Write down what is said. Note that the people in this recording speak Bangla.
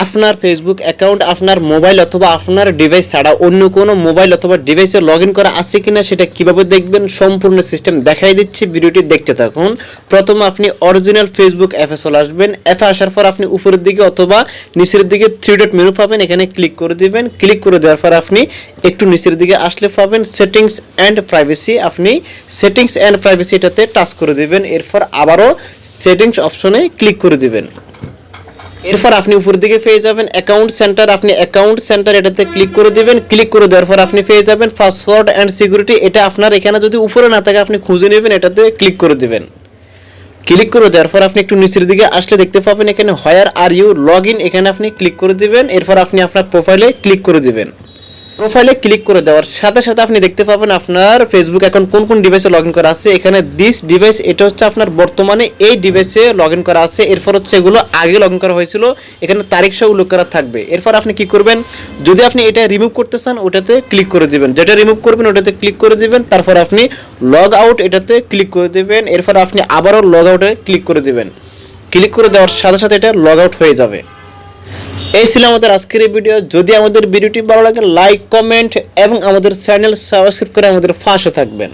আপনার ফেসবুক অ্যাকাউন্ট আপনার মোবাইল অথবা আপনার ডিভাইস ছাড়া অন্য কোনো মোবাইল অথবা ডিভাইসে লগ ইন করা আছে কিনা সেটা কিভাবে দেখবেন সম্পূর্ণ সিস্টেম দেখাই দিচ্ছি, ভিডিওটি দেখতে থাকুন। প্রথমে আপনি অরিজিনাল ফেসবুক অ্যাপে চলে আসবেন। অ্যাপে আসার পর আপনি উপরের দিকে অথবা নিচের দিকে 3 ডট মেনু পাবেন, এখানে ক্লিক করে দিবেন। ক্লিক করে দেওয়ার পর আপনি একটু নিচের দিকে আসলে পাবেন সেটিংস অ্যান্ড প্রাইভেসি। আপনি সেটিংস অ্যান্ড প্রাইভেসি এটাতে টাচ করে দিবেন। এরপর আবারও সেটিংস অপশনে ক্লিক করে দিবেন। এরপর আপনি উপরের দিকে পেয়ে যাবেন অ্যাকাউন্ট সেন্টার। আপনি অ্যাকাউন্ট সেন্টার এটাতে ক্লিক করে দিবেন। ক্লিক করে দেওয়ার পর আপনি পেয়ে যাবেন পাসওয়ার্ড অ্যান্ড সিকিউরিটি। এটা আপনার এখানে যদি উপরে না থাকে আপনি খুঁজে নেবেন, এটাতে ক্লিক করে দিবেন। ক্লিক করে দেওয়ার পর আপনি একটু নিচের দিকে আসলে দেখতে পাবেন এখানে হোয়ার আর ইউ লগ ইন, এখানে আপনি ক্লিক করে দিবেন। এরপর আপনি আপনার প্রোফাইলে ক্লিক করে দিবেন। প্রোফাইলে ক্লিক করে দেওয়ার সাথে সাথে আপনি দেখতে পাবেন আপনার ফেসবুক অ্যাকাউন্ট কোন কোন ডিভাইসে লগ ইন করা আছে। এখানে দিস ডিভাইস, এটা হচ্ছে আপনার বর্তমানে এই ডিভাইসে লগ ইন করা আছে। এরপর হচ্ছে এগুলো আগে লগ ইন করা হয়েছিল, এখানে তারিখ সহ উল্লেখ করা থাকবে। এরপর আপনি কি করবেন, যদি আপনি এটা রিমুভ করতে চান ওটাতে ক্লিক করে দিবেন, যেটা রিমুভ করবেন ওটাতে ক্লিক করে দিবেন। তারপর আপনি লগ আউট এটাতে ক্লিক করে দিবেন। এরপর আপনি আবারও লগ আউটে ক্লিক করে দিবেন। ক্লিক করে দেওয়ার সাথে সাথে এটা লগ আউট হয়ে যাবে। এই ছিল আমাদের আজকের এই ভিডিও। যদি আমাদের ভিডিওটি ভালো লাগে লাইক, কমেন্ট এবং আমাদের চ্যানেল সাবস্ক্রাইব করে আমাদের পাশে থাকবেন।